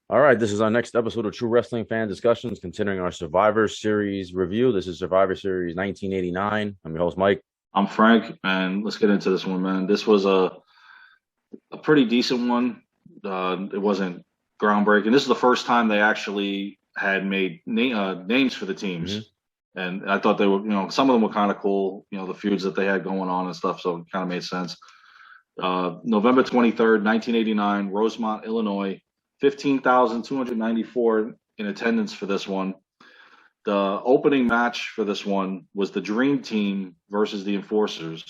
All right, this is our next episode of True Wrestling Fan Discussions, continuing our Survivor Series review. This is Survivor Series 1989. I'm your host, Mike. I'm Frank, and let's get into this one, man. This was a pretty decent one. It wasn't groundbreaking. This is the first time they actually had made names for the hmm teams, and I thought they were, some of them were kind of cool. The feuds that they had going on and stuff, so it kind of made sense. November 23rd, 1989, Rosemont, Illinois, 15,294 in attendance for this one. The opening match for this one was the Dream Team versus the Enforcers,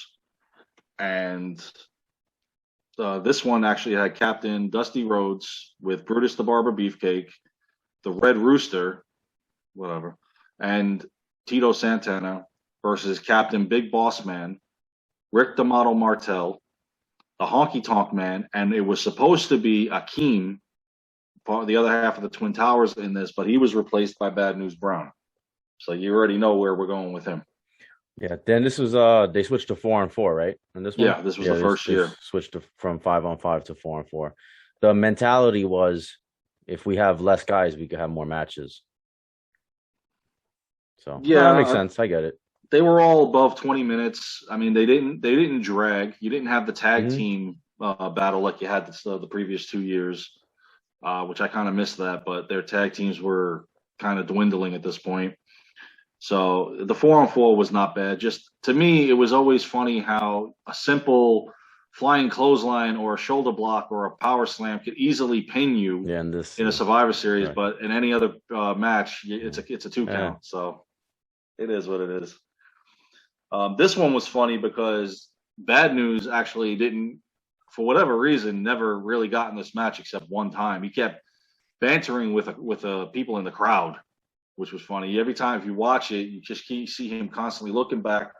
and this one actually had Captain Dusty Rhodes with Brutus the Barber Beefcake, the Red Rooster, whatever, and Tito Santana versus Captain Big Boss Man, Rick the Model Martel, the Honky Tonk Man, and it was supposed to be Akeem, the other half of the Twin Towers in this, but he was replaced by Bad News Brown. So you already know where we're going with him. Yeah, then this was they switched to 4-on-4, right? In this one? Yeah, this was Yeah, the first they year. switched from 5-on-5 to 4-on-4. The mentality was if we have less guys, we could have more matches. So no, that makes Yeah, sense. I get it. they were all above 20 minutes. I mean, they didn't drag. You didn't have the tag hmm team battle like you had the previous 2 years, which I kind of missed that. But their tag teams were kind of dwindling at this point. So the 4-on-4 was not bad. Just to me, it was always funny how a simple flying clothesline or a shoulder block or a power slam could easily pin you Yeah, and this, in a Survivor Series, right. but in any other match, it's a two Yeah. count. So it is what it is. This one was funny because Bad News actually didn't, for whatever reason, never really got in this match except one time. He kept bantering with people in the crowd, which was funny. Every time if you watch it, you just see him constantly looking back,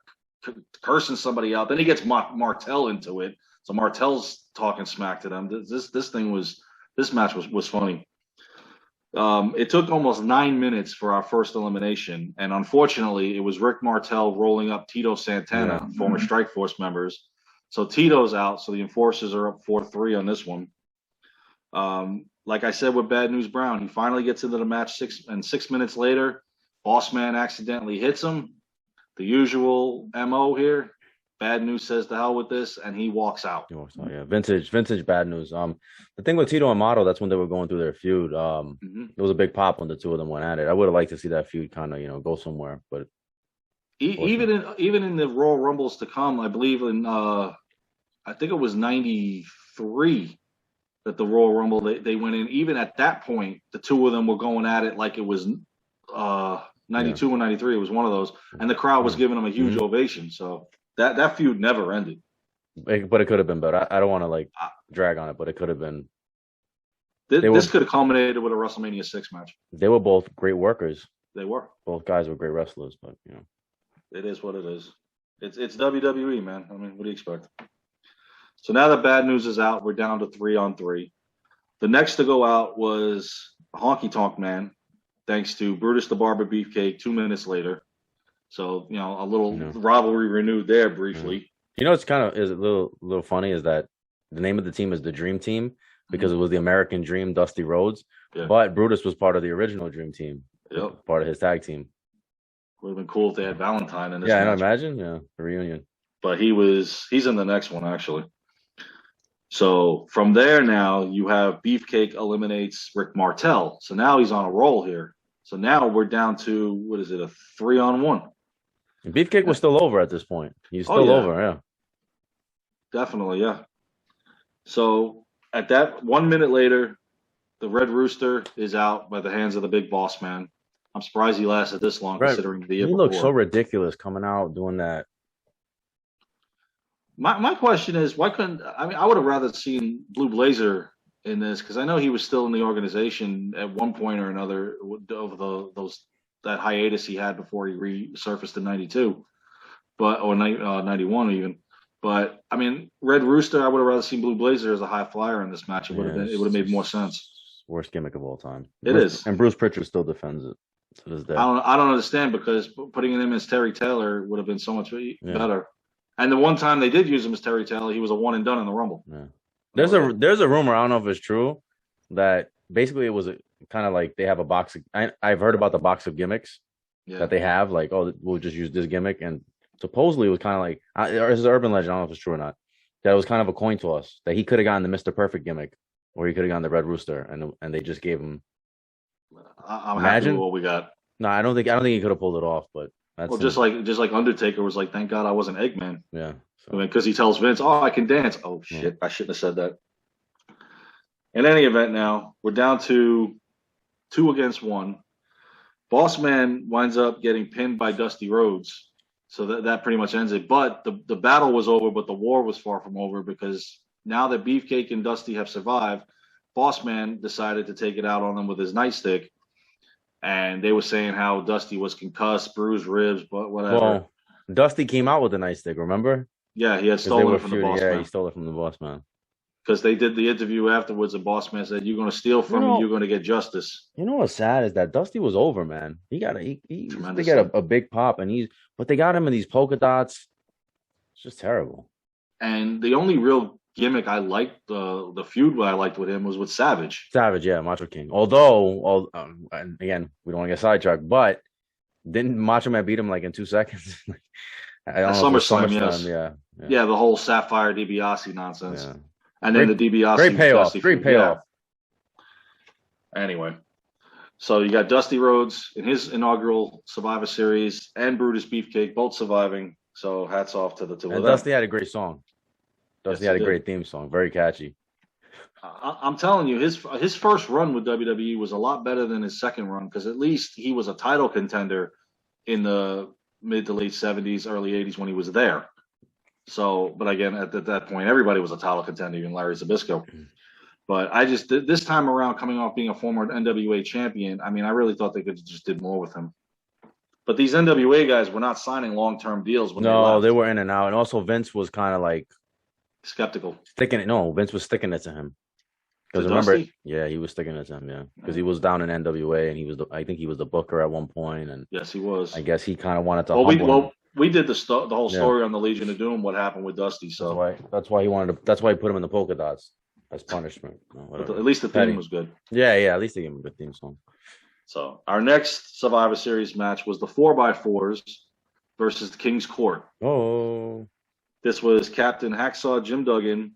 cursing somebody out. Then he gets Martel into it, so Martel's talking smack to them. This match was funny. It took almost 9 minutes for our first elimination, and unfortunately, it was Rick Martel rolling up Tito Yeah. Santana, former Strike Force members. So Tito's out, so the Enforcers are up 4-3 on this one. Like I said with Bad News Brown, he finally gets into the match 6 minutes later, Boss Man accidentally hits him. The usual MO here. Bad News says to hell with this, and he walks out. So yeah, vintage bad news. The thing with Tito and Mato, that's when they were going through their feud. Mhm. It was a big pop when the two of them went at it. I would have liked to see that feud kind of, go somewhere, but unfortunately, Even in the Royal Rumbles to come, I believe I think it was '93 that the Royal Rumble they went in. Even at that point, the two of them were going at it like it was yeah, '92 and '93. It was one of those, and the crowd was yeah. giving them a huge hmm ovation. So that feud never ended. But it could have been better. I don't want to like Uh, drag on it, but it could have been. They were this could have culminated with a WrestleMania 6 match. they were both great workers. They were. Both guys were great wrestlers, but It is what it is. It's WWE, man. I mean, what do you expect? So now that Bad News is out, we're down to 3-on-3. The next to go out was Honky Tonk Man, thanks to Brutus the Barber Beefcake 2 minutes later. So, a little no. rivalry renewed there Yeah. briefly. It's kind of is a little funny is that the name of the team is the Dream Team because it Mhm. was the American Dream, Dusty Rhodes, Yeah. but Brutus was part of the original Dream Team, Yep. part of his tag team. Would have been cool if they had Valentine in this Yeah, I know. match. Imagine, the reunion. But he's in the next one, actually. So from there now, you have Beefcake eliminates Rick Martel. So now he's on a roll here. So now we're down to, what is it, a 3-on-1? And Beefcake was still over at this point. He's Oh, still yeah, over, yeah. definitely. Yeah. So at that 1 minute later, the Red Rooster is out by the hands of the Big Boss Man. I'm surprised he lasted this long Right. considering the He year looks so before. ridiculous coming out doing that. My question is, why couldn't I mean I would have rather seen Blue Blazer in this because I know he was still in the organization at one point or another over those that hiatus he had before he resurfaced in '92, but or '91 even. But I mean, Red Rooster, I would have rather seen Blue Blazer as a high flyer in this match. Yeah, It would have made more sense. worst gimmick of all time. It is. And Bruce Pritchard still defends it to this day. I don't understand because putting him as Terry Taylor would have been so much Yeah, better. And the one time they did use him as Terry Taylor, he was a one and done in the Rumble. yeah. There's a rumor, I don't know if it's true, that basically it was kind of like they have a box. I've heard about the box of gimmicks Yeah. that they have. Like, oh, we'll just use this gimmick, and supposedly it was kind of like or this is urban legend. I don't know if it's true or not. That it was kind of a coin toss that he could have gotten the Mr. Perfect gimmick, or he could have gotten the Red Rooster, and they just gave him. I'm happy with Imagine. what we got. No, I don't think he could have pulled it off, but that's Well, just like Undertaker was like, thank God I wasn't Eggman. yeah. I So mean, because he tells Vince, "Oh, I can dance." Oh yeah. shit, I shouldn't have said that. In any event, now we're down to 2 against 1. Boss Man winds up getting pinned by Dusty Rhodes, so that pretty much ends it. But the battle was over, but the war was far from over because now that Beefcake and Dusty have survived, Boss Man decided to take it out on them with his nightstick, and they were saying how Dusty was concussed, bruised ribs, but whatever. Well, Dusty came out with the nightstick, remember? Yeah, he had Because they stolen were it from the feuding. Boss Yeah, Man he stole it from the Boss Man. because they did the interview afterwards, and Boss Man said, "You're going to steal from me, you're going to get justice." You know what's sad is that Dusty was over, man. He used to Tremendously. get a big pop, but they got him in these polka dots. It's just terrible. And the only real gimmick I liked, the feud I liked with him was with Savage. Savage, yeah, Macho King. Although, and again, we don't want to get sidetracked, but didn't Macho Man beat him like in 2 seconds? I don't At know if it was SummerSlam, yes. Yeah. The whole Sapphire DiBiase nonsense. Yeah. And then the DiBiase. Great payoff. Dusty Great feud. payoff. Yeah. Anyway, so you got Dusty Rhodes in his inaugural Survivor Series and Brutus Beefcake both surviving. So hats off to the two of And them. Dusty had a great song. Dusty Yes, had he a great theme song. Very catchy. I'm telling you, his first run with WWE was a lot better than his second run because at least he was a title contender in the mid to late 70s, early 80s when he was there. So, but again, at that point, everybody was a title contender, even Larry Zbyszko. But I just this time around, coming off being a former NWA champion, I mean, I really thought they could just did more with him. But these NWA guys were not signing long-term deals when they were in and out, and also Vince was kind of like skeptical. Sticking it. No, Vince was sticking it to him. Because remember, yeah, he was sticking it to him, yeah. Because he was down in NWA, and I think he was the booker at one point, and yes, he was. I guess he kind of wanted to. We did the whole story on the Legion of Doom. What happened with Dusty? So that's why he wanted to. That's why he put him in the polka dots as punishment. At least the theme was good. Yeah. At least they gave him a good theme song. So our next Survivor Series match was the 4x4s versus the King's Court. Oh. This was Captain Hacksaw Jim Duggan,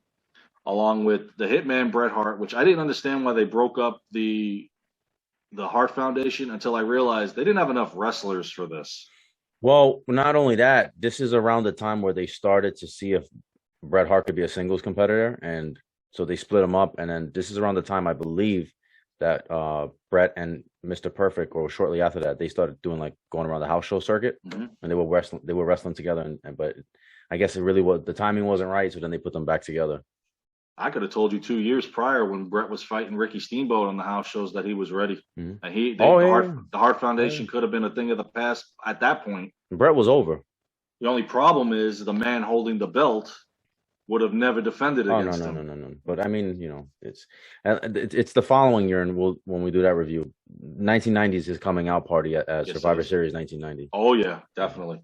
along with the Hitman Bret Hart, which I didn't understand why they broke up the Hart Foundation until I realized they didn't have enough wrestlers for this. Well, not only that, this is around the time where they started to see if Bret Hart could be a singles competitor, and so they split him up. And then this is around the time, I believe, that Bret and Mr. Perfect, or shortly after that, they started doing like going around the house show circuit, and they were wrestling together. But I guess it really was the timing wasn't right, so then they put them back together. I could have told you 2 years prior when Bret was fighting Ricky Steamboat on the house shows that he was ready. And the Hart Foundation could have been a thing of the past at that point. Bret was over. The only problem is the man holding the belt would have never defended against him. No. But I mean, it's the following year, and when we do that review, 1990s his coming out party at Survivor Series 1990. Oh yeah, definitely.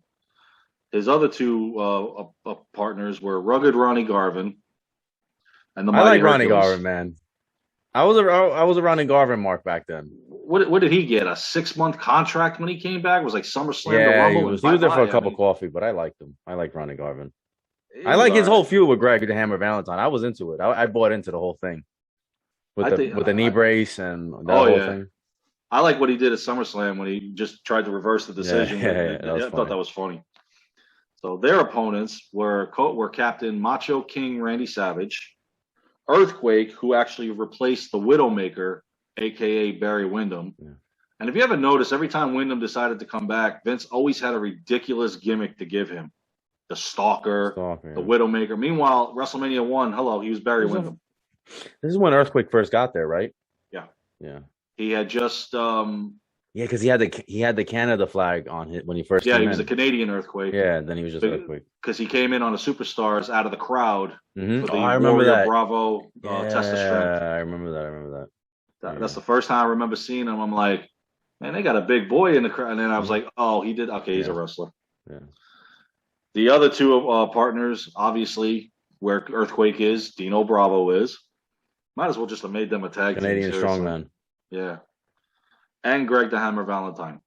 His other two partners were Rugged Ronnie Garvin. And I like Ronnie Garvin, man. I was a Ronnie Garvin mark back then. What did he get? A 6-month contract when he came back? It was like SummerSlam to Rumble. He was there for a cup of coffee, but I liked him. I like Ronnie Garvin. I like his whole feud with Greg the Hammer Valentine. I was into it. I bought into the whole thing with the knee brace and that whole thing. I like what he did at SummerSlam when he just tried to reverse the decision. I thought that was funny. So their opponents were Captain Macho King Randy Savage, Earthquake, who actually replaced the Widowmaker, a.k.a. Barry Windham. Yeah. And if you ever notice, every time Windham decided to come back, Vince always had a ridiculous gimmick to give him. The Stalker, the Widowmaker. Meanwhile, WrestleMania 1, he was Barry Windham. This is when Earthquake first got there, right? Yeah. He had just... because he had the Canada flag on it when he first came in. Yeah, he was a Canadian Earthquake. Yeah, then he was just Earthquake. Because he came in on the Superstars out of the crowd. Mm-hmm. For the I remember Warrior that. Bravo Test of Strength. Yeah, I remember that. That's the first time I remember seeing him. I'm like, man, they got a big boy in the crowd. And then I was like, oh, he did? Okay, he's a wrestler. Yeah. The other two partners, obviously, where Earthquake is, Dino Bravo is. Might as well just have made them a tag Canadian team. Seriously. strongman. Yeah. And Greg the Hammer Valentine.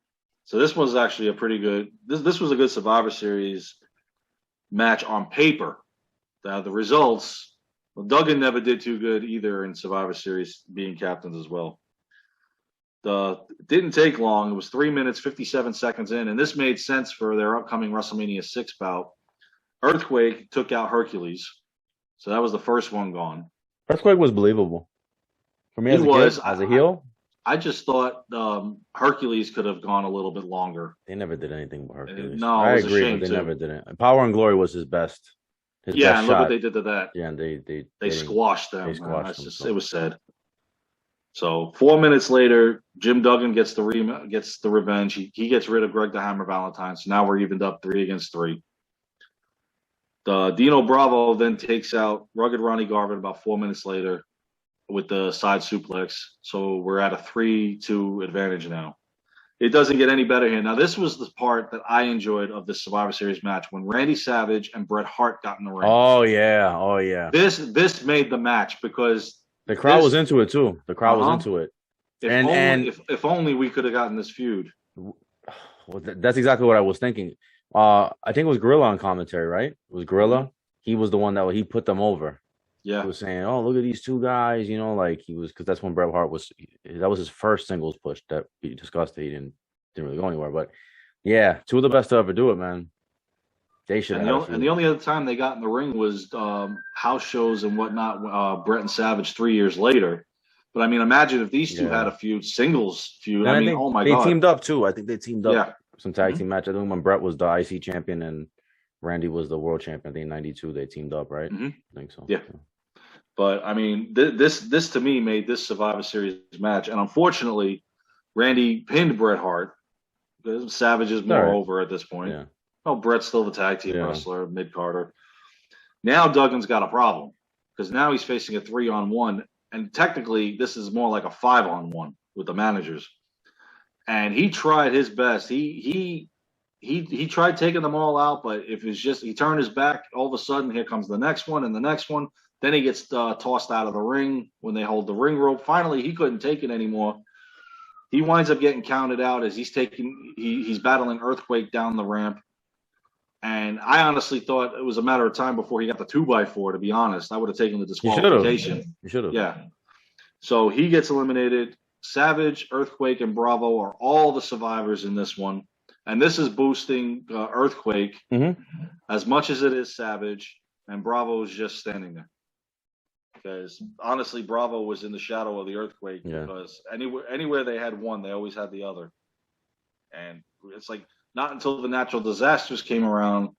So this was actually a pretty good. This was a good Survivor Series match on paper. Now the results. Well, Duggan never did too good either in Survivor Series, being captains as well. It didn't take long. It was 3 minutes 57 seconds in, and this made sense for their upcoming WrestleMania 6 bout. Earthquake took out Hercules, so that was the first one gone. Earthquake was believable for me as a heel. I just thought Hercules could have gone a little bit longer. They never did anything with Hercules. No, I agree, but they never did it. Power and Glory was his best. And look what they did to that. Yeah, and they squashed them. They squashed them. It was sad. So 4 minutes later, Jim Duggan gets the revenge. He gets rid of Greg the Hammer Valentine. So now we're evened up 3 against 3. Dino Bravo then takes out Rugged Ronnie Garvin about 4 minutes later with the side suplex. So we're at a 3-2 advantage now. It doesn't get any better here. Now, this was the part that I enjoyed of the Survivor Series match when Randy Savage and Bret Hart got in the ring. Oh, yeah. This made the match because the crowd was into it, too. The crowd was into it. If only we could have gotten this feud. Well, that's exactly what I was thinking. I think it was Gorilla on commentary, right? It was Gorilla. He was the one that he put them over. Yeah. He was saying, "Oh, look at these two guys," like he was, because that's when Bret Hart that was his first singles push that we discussed. He didn't really go anywhere, but yeah, 2 of the best to ever do it, man. They should. And the only other time they got in the ring was house shows and whatnot. Bret and Savage 3 years later. But I mean, imagine if these two had a singles feud. And I mean, oh my God, they teamed up too. I think they teamed up. Yeah. Some tag team match. I think when Bret was the IC champion and Randy was the world champion, I think in '92 they teamed up, right? Mm-hmm. I think so. Yeah. But I mean, this to me made this Survivor Series match, and unfortunately, Randy pinned Bret Hart because Savage is more over at this point. Yeah. Oh, Bret's still the tag team wrestler, mid-Carter. Now Duggan's got a problem because now he's facing a 3-on-1, and technically this is more like a 5-on-1 with the managers. And he tried his best. He tried taking them all out, but if it's just he turned his back, all of a sudden here comes the next one and the next one. Then he gets tossed out of the ring when they hold the ring rope. Finally, he couldn't take it anymore. He winds up getting counted out as he's battling Earthquake down the ramp. And I honestly thought it was a matter of time before he got the 2x4. To be honest, I would have taken the disqualification. You should have. Yeah. So he gets eliminated. Savage, Earthquake, and Bravo are all the survivors in this one. And this is boosting Earthquake as much as it is Savage. And Bravo is just standing there. Because honestly, Bravo was in the shadow of the Earthquake. Because anywhere they had one, they always had the other. And it's like not until the natural disasters came around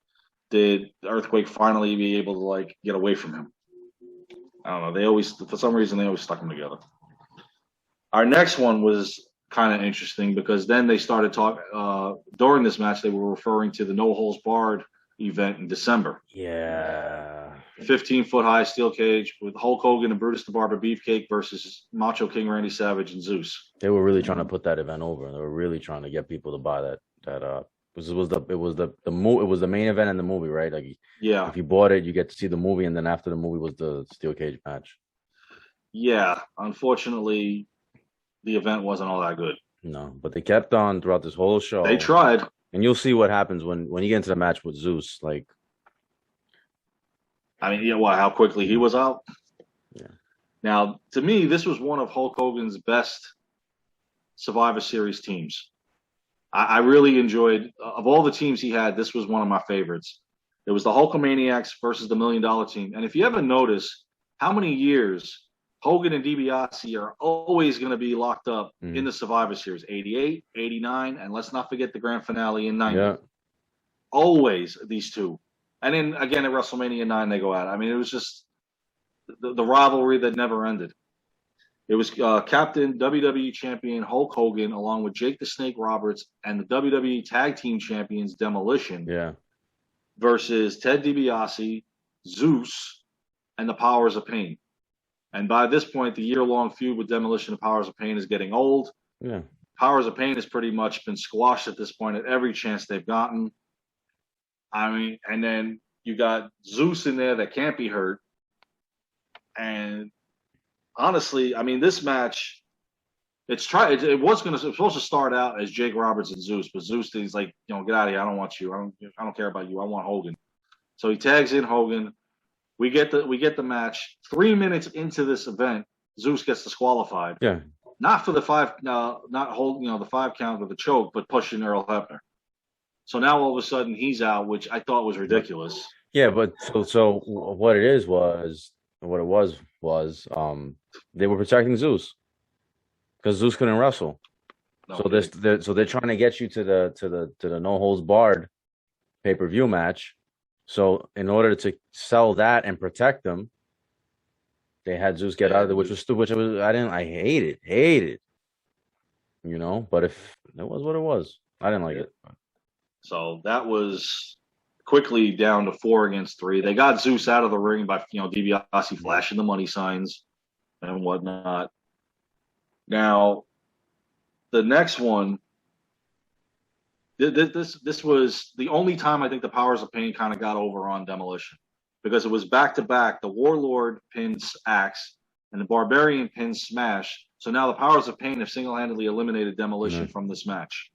did Earthquake finally be able to get away from him. I don't know. For some reason, they always stuck them together. Our next one was kind of interesting because then they started talking during this match. They were referring to the No Holds Barred event in December. Yeah. 15-foot high steel cage with Hulk Hogan and Brutus the Barber Beefcake versus Macho King Randy Savage and Zeus. They were really trying to put that event over. They were really trying to get people to buy that. It was the main event in the movie, right? If you bought it, you get to see the movie, and then after the movie was the steel cage match. Yeah, unfortunately, the event wasn't all that good. No, but they kept on throughout this whole show. They tried. And you'll see what happens when you get into the match with Zeus. How quickly he was out? Yeah. Now, to me, this was one of Hulk Hogan's best Survivor Series teams. I really enjoyed, of all the teams he had, this was one of my favorites. It was the Hulkamaniacs versus the $1 Million Team. And if you ever notice how many years Hogan and DiBiase are always going to be locked up in the Survivor Series, 88, 89, and let's not forget the grand finale in 90. Yeah. Always these two. And then again at WrestleMania 9, they go out. It was just the rivalry that never ended. It was Captain WWE Champion Hulk Hogan along with Jake the Snake Roberts and the WWE Tag Team Champions Demolition versus Ted DiBiase, Zeus, and the Powers of Pain. And by this point, the year-long feud with Demolition and Powers of Pain is getting old. Yeah. Powers of Pain has pretty much been squashed at this point at every chance they've gotten. And then you got Zeus in there that can't be hurt. And honestly, I mean, this match, it was supposed to start out as Jake Roberts and Zeus, but Zeus is like, get out of here. I don't want you. I don't care about you. I want Hogan. So he tags in Hogan. We get the match. 3 minutes into this event, Zeus gets disqualified. Yeah. Not for the five, not holding, the 5 count with the choke, but pushing Earl Hebner. So now all of a sudden he's out, which I thought was ridiculous. Yeah, but so what it was they were protecting Zeus because Zeus couldn't wrestle. Okay. So they're trying to get you to the no holds barred pay-per-view match. So in order to sell that and protect them, they had Zeus get out of it, which was stupid. I hate it. But if it was what it was, I didn't like it. So that was quickly down to 4 against 3. They got Zeus out of the ring by DiBiase flashing the money signs and whatnot. Now, the next one, this was the only time I think the Powers of Pain kind of got over on Demolition, because it was back to back. The Warlord pins Axe and the Barbarian pins Smash. So now the Powers of Pain have single-handedly eliminated Demolition from this match.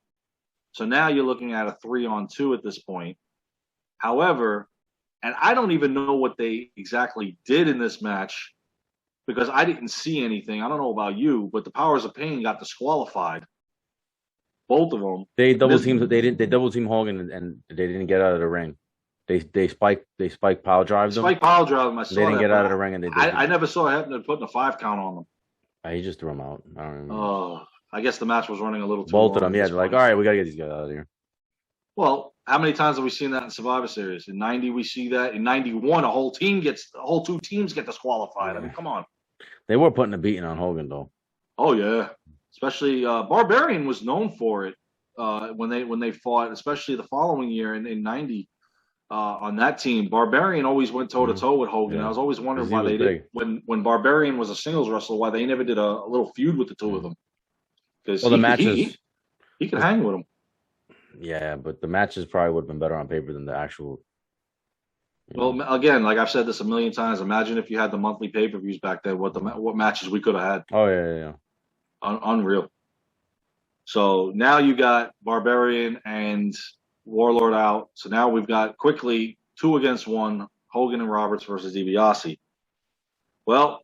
So now you're looking at a 3-on-2 at this point. However, and I don't even know what they exactly did in this match because I didn't see anything. I don't know about you, but the Powers of Pain got disqualified. Both of them. They double teamed. They double team Hogan and they didn't get out of the ring. They spike pile drive them. Spike pile drive them. They didn't get out of the ring and they did. I never saw Hebner putting a 5 count on them. He just threw them out. I don't remember. Oh, I guess the match was running a little too Both long. of them, yeah. They're like, all right, we gotta get these guys out of here. Well, how many times have we seen that in Survivor Series? In '90, we see that. In '91, a whole 2 teams get disqualified. Yeah. I mean, come on. They were putting a beating on Hogan, though. Oh yeah, especially Barbarian was known for it when they fought, especially the following year in '90 on that team. Barbarian always went toe to toe with Hogan. Yeah. I was always wondering why they did when Barbarian was a singles wrestler, why they never did a little feud with the two of them. Because the matches he could hang with them. Yeah, but the matches probably would have been better on paper than the actual. Well, again, like I've said this a million times. Imagine if you had the monthly pay-per-views back then. What matches we could have had? Oh yeah. Unreal. So now you got Barbarian and Warlord out. So now we've got quickly 2 against 1. Hogan and Roberts versus DiBiase. Well,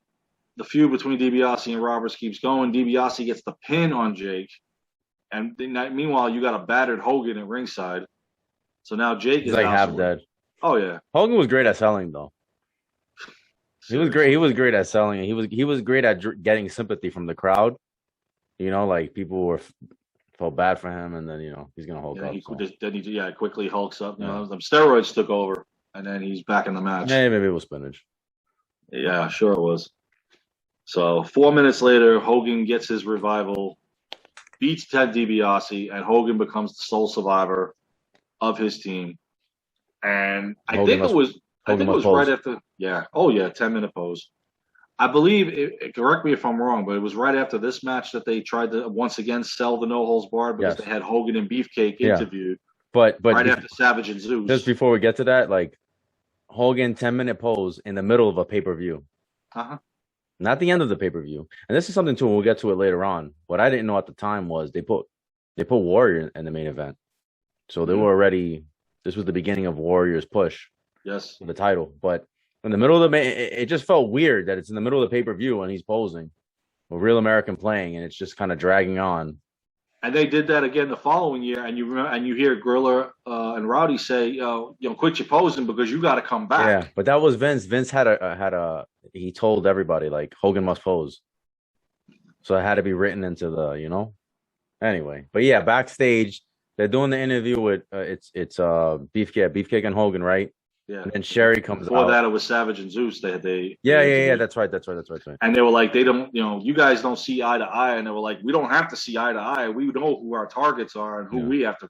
the feud between DiBiase and Roberts keeps going. DiBiase gets the pin on Jake. And meanwhile, you got a battered Hogan at ringside. So now Jake is like half dead. Oh yeah, Hogan was great at selling, though. He was great. He was great at selling. He was great at getting sympathy from the crowd. Like people felt bad for him, and then he's gonna Hulk up. He quickly hulks up. Them steroids took over, and then he's back in the match. Yeah, maybe it was spinach. Yeah, sure it was. So 4 minutes later, Hogan gets his revival, beats Ted DiBiase, and Hogan becomes the sole survivor of his team. And I think it was right after, 10-minute pose. I believe, correct me if I'm wrong, but it was right after this match that they tried to once again sell the no holds barred because they had Hogan and Beefcake interviewed. But right after Savage and Zeus. Just before we get to that, like Hogan 10-minute pose in the middle of a pay-per-view. Not the end of the pay-per-view. And this is something too, we'll get to it later on. What I didn't know at the time was they put Warrior in the main event. So they were already, this was the beginning of Warrior's push. Yes. For the title. But in the middle of the it just felt weird that it's in the middle of the pay-per-view and he's posing with Real American playing, and it's just kind of dragging on. And they did that again the following year, and you hear Gorilla and Rowdy say, quit your posing because you got to come back. Yeah, but that was Vince. Vince he told everybody like Hogan must pose, so it had to be written into the Anyway, but yeah, backstage they're doing the interview with it's Beefcake and Hogan, right? Yeah. And then Sherry comes Before that, it was Savage and Zeus. They That's right. And they were like, they don't, you guys don't see eye to eye. And they were like, we don't have to see eye to eye. We know who our targets are and who we have to,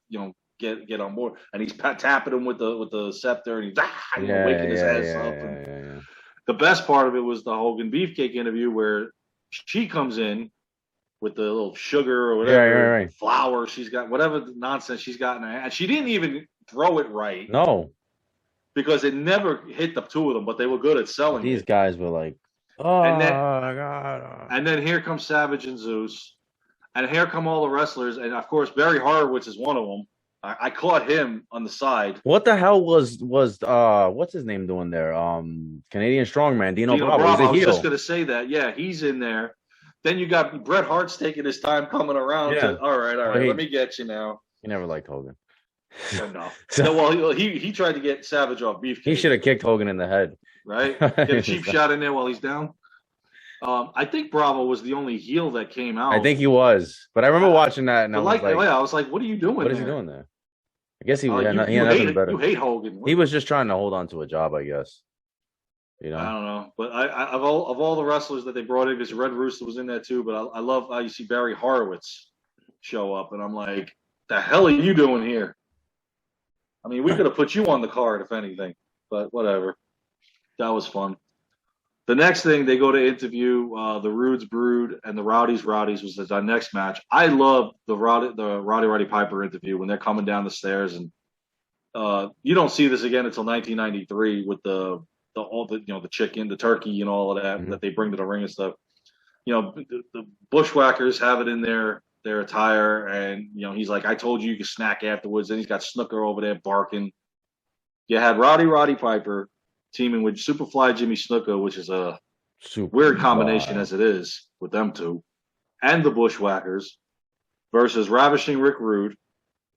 get on board. And he's tapping him with the scepter, and he's waking his ass up. And the best part of it was the Hogan Beefcake interview where she comes in with the little sugar or whatever, flour she's got, whatever nonsense she's got in her hand. And she didn't even throw it right. No. Because it never hit the two of them, but they were good at selling. These guys were like, Oh And then my god! and then here comes Savage and Zeus, and here come all the wrestlers, and of course Barry Horowitz is one of them. I caught him on the side. What the hell was what's his name doing there? Canadian strongman Dino Dino Bravo. He's Bravo. a I was just heel. gonna say that. Yeah, he's in there. Then you got Bret Hart's taking his time coming around Yeah. to. All Well, right. Let me get you now. he never liked Hogan. Oh, no. So No, well, he tried to get Savage off he Beefcake, should have kicked Hogan in the head. right? Get a cheap shot in there while he's down. I think Bravo was the only heel that came out. I think he was, but I remember watching that and I But was like, I was like, what are you doing? what is he there? doing there? I guess he Like, had, he you had hate nothing it. better. You hate Hogan. He was just trying to hold on to a job, I guess. You I know, don't know, but I of all the wrestlers that they brought in, because Red Rooster was in there too. But I love how you see Barry Horowitz show up, and I'm like, the hell are you doing here? I mean, we could have put you on the card if anything, but whatever. That was fun. The next thing, they go to interview the Roods Brood and the Rowdies. Rowdies was our next match. I love the Roddy Piper interview when they're coming down the stairs, and you don't see this again until 1993 with all the the chicken, the turkey, and all of that that they bring to the ring and stuff. The Bushwhackers have it in their attire, and he's like, "I told you you could snack afterwards." Then he's got Snooker over there barking. You had Roddy Piper teaming with Superfly Jimmy Snuka, which is a weird combination as it is with them two, and the Bushwhackers versus Ravishing Rick Rude,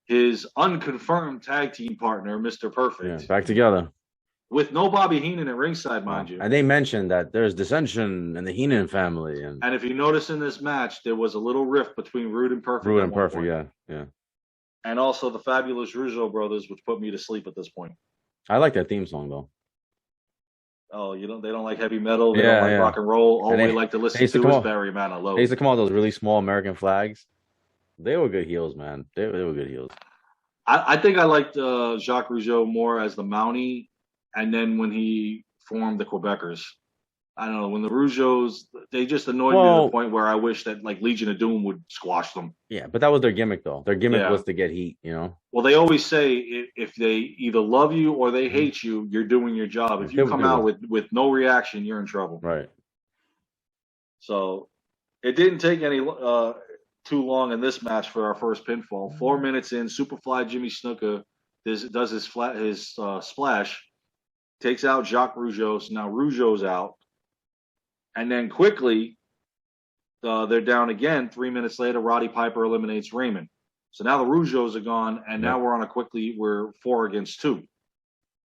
his unconfirmed tag team partner, Mr. Perfect. Yeah, back together. With no Bobby Heenan at ringside, mind you. And they mentioned that there's dissension in the Heenan family. And if you notice in this match, there was a little rift between Rude and Perfect. Rude and Perfect, yeah. And also the fabulous Rougeau brothers, which put me to sleep at this point. I like that theme song, though. Oh, they don't like heavy metal. They don't like rock and roll. All they like to listen to is Barry Manilow. They used to come out with those really small American flags. They were good heels, man. They were good heels. I think I liked Jacques Rougeau more as the Mountie, and then when he formed the Quebecers. I don't know, when the Rougeaus, they just annoyed me to the point where I wish that like Legion of Doom would squash them. Yeah, but that was their gimmick, though. Their gimmick was to get heat, Well, they always say if they either love you or they hate you, you're doing your job. If you come out with no reaction, you're in trouble. Right. So it didn't take any too long in this match for our first pinfall. 4 minutes in, Superfly Jimmy Snuka does his splash, takes out Jacques Rougeau. So now Rougeau's out. And then quickly, they're down again. 3 minutes later, Roddy Piper eliminates Raymond. So now the Rougeaus are gone, and now we're 4 against 2,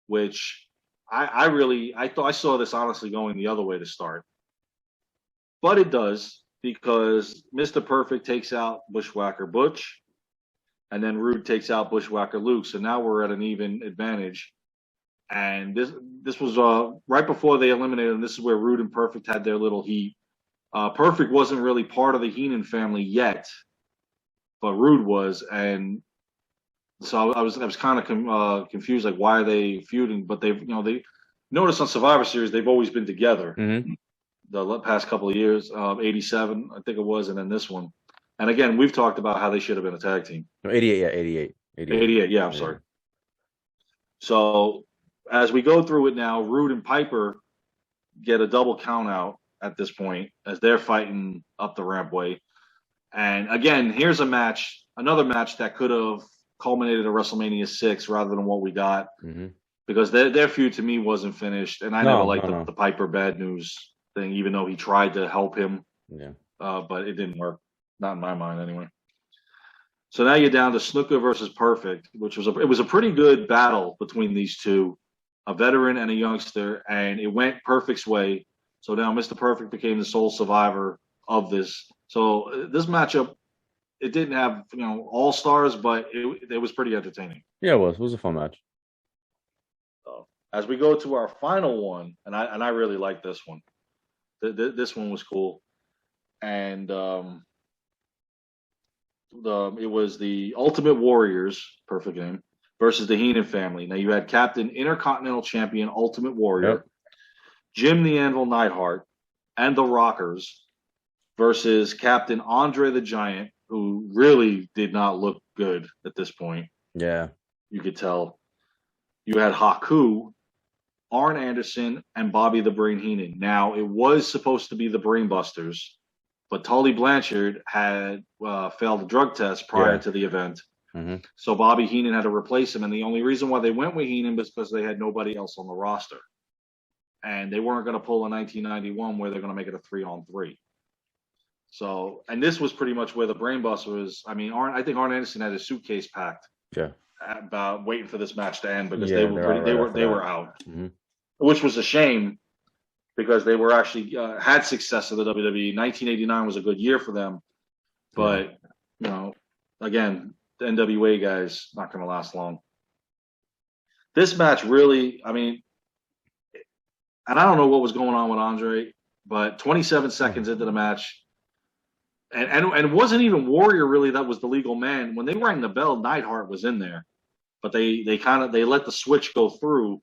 which I thought I saw this honestly going the other way to start. But it does, because Mr. Perfect takes out Bushwhacker Butch, and then Rude takes out Bushwhacker Luke. So now we're at an even advantage. And this was right before they eliminated him. This is where Rude and Perfect had their little heat. Perfect wasn't really part of the Heenan family yet, but Rude was, and so I was kind of confused, like why are they feuding? But they noticed on Survivor Series they've always been together. The past couple of years, 87 I think it was, and then this one. And again, we've talked about how they should have been a tag team. 88, 88. Yeah, I'm sorry. So as we go through it now, Rude and Piper get a double count out at this point as they're fighting up the rampway. And again, here's another match that could have culminated at WrestleMania 6 rather than what we got, because their feud to me wasn't finished. And I never liked the Piper bad news thing, even though he tried to help him. Yeah. But it didn't work. Not in my mind anyway. So now you're down to Snuka versus Perfect, which was a pretty good battle between these two, a veteran and a youngster, and it went Perfect's way. So now Mr. Perfect became the sole survivor of this. So this matchup, it didn't have all stars, but it was pretty entertaining. Yeah, it was. It was a fun match. So as we go to our final one, and I really like this one. This one was cool, and it was the Ultimate Warriors, perfect name, versus the Heenan family. Now you had Captain Intercontinental Champion Ultimate Warrior, Jim the Anvil Neidhart, and the Rockers versus Captain Andre the Giant, who really did not look good at this point. Yeah. You could tell. You had Haku, Arn Anderson and Bobby the Brain Heenan. Now, it was supposed to be the Brain Busters, but Tully Blanchard had failed a drug test prior to the event. Mm-hmm. So Bobby Heenan had to replace him. And the only reason why they went with Heenan was because they had nobody else on the roster. And they weren't going to pull a 1991 where they're going to make it a 3-on-3. So, and this was pretty much where the Brain Buster was. I mean, I think Arn Anderson had his suitcase packed. Yeah. About waiting for this match to end because Yeah, they were out, which was a shame because they were actually had success in the WWE. 1989 was a good year for them, but you know, again, the NWA guys not going to last long. This match really, I mean, and I don't know what was going on with Andre, but 27 seconds into the match. And it wasn't even Warrior really that was the legal man. When they rang the bell, Neidhart was in there. But they let the switch go through.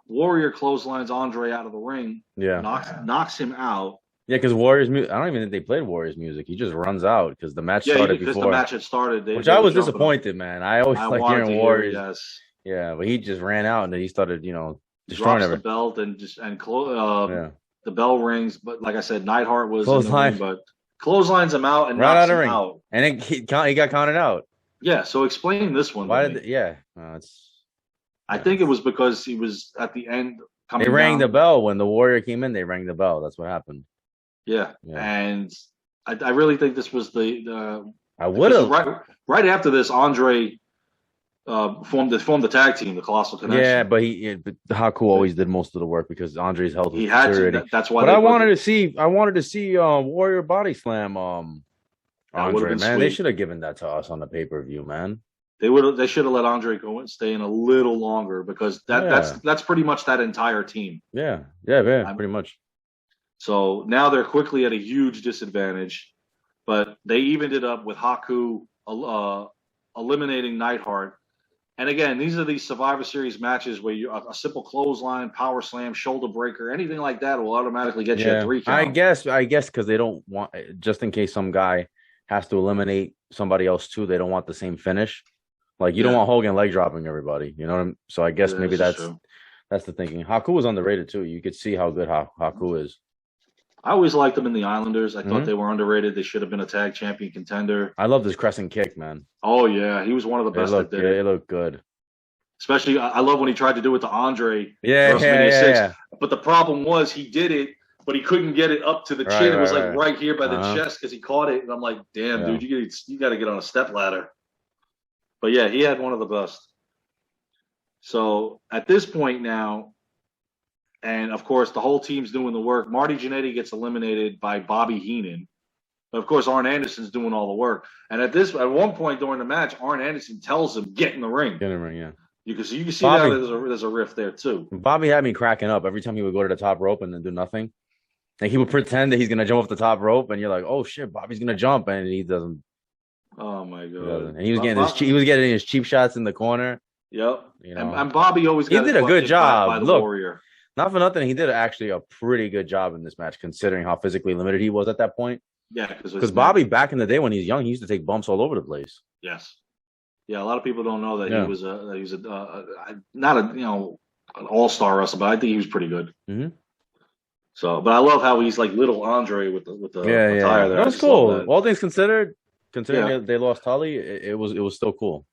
Warrior clotheslines Andre out of the ring. Yeah. Knocks him out. Yeah, because Warriors music, I don't even think they played Warriors music. He just runs out because the match started before. Because the match had started. I was disappointed, man. I always like hearing Warriors. Yes. Yeah, but he just ran out and then he started, destroying the belt the bell rings. But like I said, Neidhart was in the ring, but clotheslines him out and knocks him out. And then he got counted out. Yeah, so explain this one. Why did I think it was because he was at the end coming They rang the bell when the Warrior came in, they rang the bell. That's what happened. Yeah. And I really think this was the I would have right after this, Andre formed the tag team, the Colossal Connection. Yeah, but Haku always did most of the work because Andre's health was deteriorating. That's why. But I wanted to see Warrior body slam Andre, man. They should have given that to us on the pay-per-view, man. They should have let Andre go and stay in a little longer because that's pretty much that entire team. Yeah, pretty much. So now they're quickly at a huge disadvantage, but they evened it up with Haku eliminating Neidhart. And again, these are these Survivor Series matches where a simple clothesline, power slam, shoulder breaker, anything like that will automatically get you a 3 count. I guess because they don't want, just in case some guy has to eliminate somebody else too, they don't want the same finish. Like you don't want Hogan leg dropping everybody, you know what I mean? So I guess maybe that's the thinking. Haku was underrated too. You could see how good Haku is. I always liked them in the Islanders. I thought they were underrated. They should have been a tag champion contender. I love this crescent kick, man. Oh yeah, he was one of the best that did it. It looked good. Especially, I love when he tried to do it to Andre. Yeah. But the problem was he did it, but he couldn't get it up to the chin. It was like right here by the chest because he caught it. And I'm like, damn, dude, you got to get on a step ladder. But yeah, he had one of the best. So at this point now, and of course, the whole team's doing the work. Marty Jannetty gets eliminated by Bobby Heenan. But of course, Arn Anderson's doing all the work. And at one point during the match, Arn Anderson tells him, get in the ring. Get in the ring, yeah. You can see Bobby, that there's a rift there too. Bobby had me cracking up every time he would go to the top rope and then do nothing. Like he would pretend that he's gonna jump off the top rope, and you're like, "Oh shit, Bobby's gonna jump," and he doesn't. Oh my god! And he was getting his cheap shots in the corner. Yep. And Bobby always he did a good job. By the Look, Warrior. Not for nothing, he did actually a pretty good job in this match, considering how physically limited he was at that point. Yeah, because Bobby back in the day when he was young, he used to take bumps all over the place. Yes. Yeah, a lot of people don't know that he was not an all-star wrestler, but I think he was pretty good. Mm-hmm. So, but I love how he's like little Andre with the attire there. That was cool. All things considered, they lost Tully, it was still cool.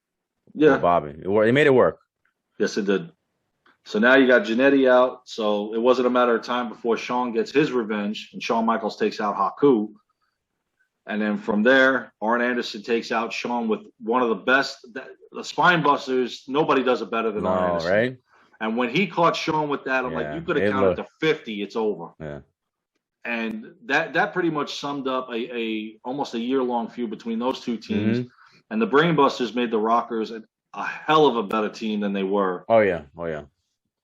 Yeah, Bobby, they made it work. Yes, it did. So now you got Jannetty out. So it wasn't a matter of time before Shawn gets his revenge, and Shawn Michaels takes out Haku. And then from there, Arn Anderson takes out Shawn with one of the best. The spine busters, nobody does it better than Arn Anderson. Right? And when he caught Shawn with that, I'm like, you could have counted to 50. It's over. Yeah. And that pretty much summed up almost a year-long feud between those two teams. Mm-hmm. And the Brainbusters made the Rockers a hell of a better team than they were. Oh, yeah.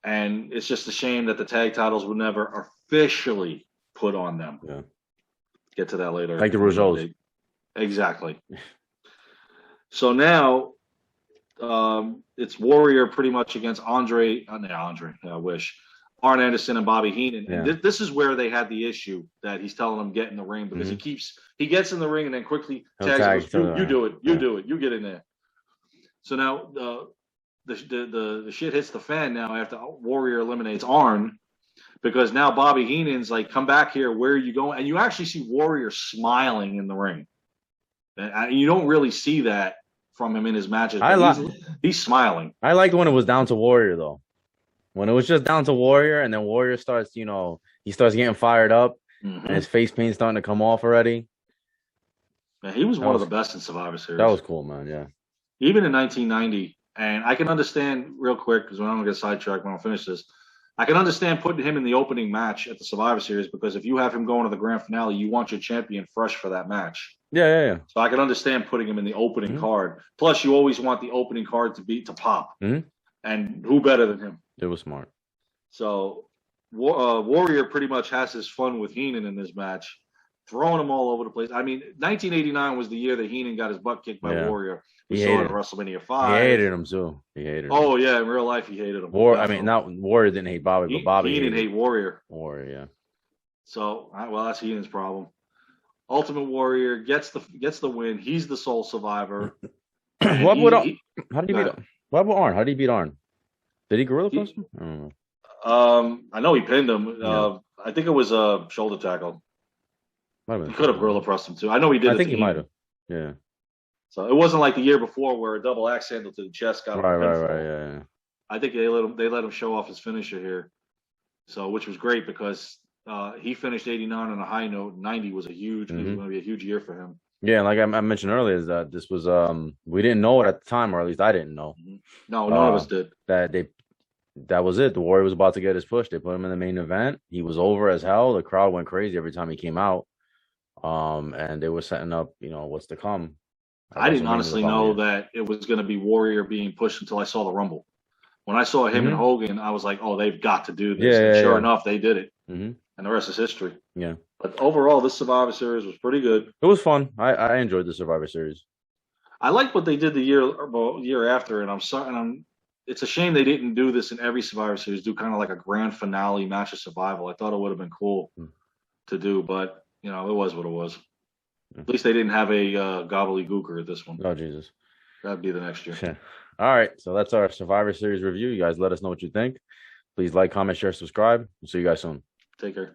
And it's just a shame that the tag titles were never officially put on them. Yeah. Get to that later. Like the Rougeaus. Exactly. So now it's Warrior pretty much against Andre. I wish. Arn Anderson and Bobby Heenan. Yeah. And this is where they had the issue that he's telling them get in the ring because he gets in the ring and then quickly tags him, you do it, you do it, you get in there. So now the shit hits the fan now after Warrior eliminates Arn, because now Bobby Heenan's like, come back here, where are you going? And you actually see Warrior smiling in the ring. And you don't really see that from him in his matches. He's smiling. I liked when it was down to Warrior though. When it was just down to Warrior, and then Warrior starts, he starts getting fired up, and his face paint's starting to come off already. Yeah, he was one of the best in Survivor Series. That was cool, man. Yeah. Even in 1990, and I can understand real quick, because I'm going to get sidetracked when I finish this. I can understand putting him in the opening match at the Survivor Series, because if you have him going to the grand finale, you want your champion fresh for that match. Yeah. So I can understand putting him in the opening card. Plus, you always want the opening card to pop. And who better than him? It was smart. So Warrior pretty much has his fun with Heenan in this match, throwing him all over the place. I mean, 1989 was the year that Heenan got his butt kicked by Warrior. We saw it at WrestleMania 5. He hated him too. He hated him. Oh yeah, in real life he hated him. Warrior didn't hate Bobby, but Bobby Heenan hated Warrior. Warrior, yeah. So that's Heenan's problem. Ultimate Warrior gets the win. He's the sole survivor. How did he beat Arn? What about Arn? How did he beat Arn? Did he gorilla press him? I don't know. I know he pinned him. I think it was a shoulder tackle. He could have gorilla pressed him too. I know he did. I think he might have. Yeah. So it wasn't like the year before where a double axe handle to the chest got him. Right. Yeah. I think they let him show off his finisher here. So which was great, because he finished 89 on a high note. 90 was going to be a huge year for him. Yeah, like I mentioned earlier, is that this was we didn't know it at the time, or at least I didn't know. No, none of us did. That was it. The Warrior was about to get his push. They put him in the main event. He was over as hell. The crowd went crazy every time he came out. And they were setting up, what's to come. I didn't honestly know that it was going to be Warrior being pushed until I saw the Rumble. When I saw him and Hogan, I was like, oh, they've got to do this. And sure enough, they did it. And the rest is history. Yeah. But overall, this Survivor Series was pretty good. It was fun. I enjoyed the Survivor Series. I liked what they did the year after, and I'm sorry. It's a shame they didn't do this in every Survivor Series. Do kind of like a grand finale match of survival. I thought it would have been cool to do, but it was what it was. At least they didn't have a gobbledygooker at this one. Oh Jesus, that'd be the next year. Yeah. All right, so that's our Survivor Series review. You guys let us know what you think. Please like, comment, share, subscribe. We'll see you guys soon. Take care.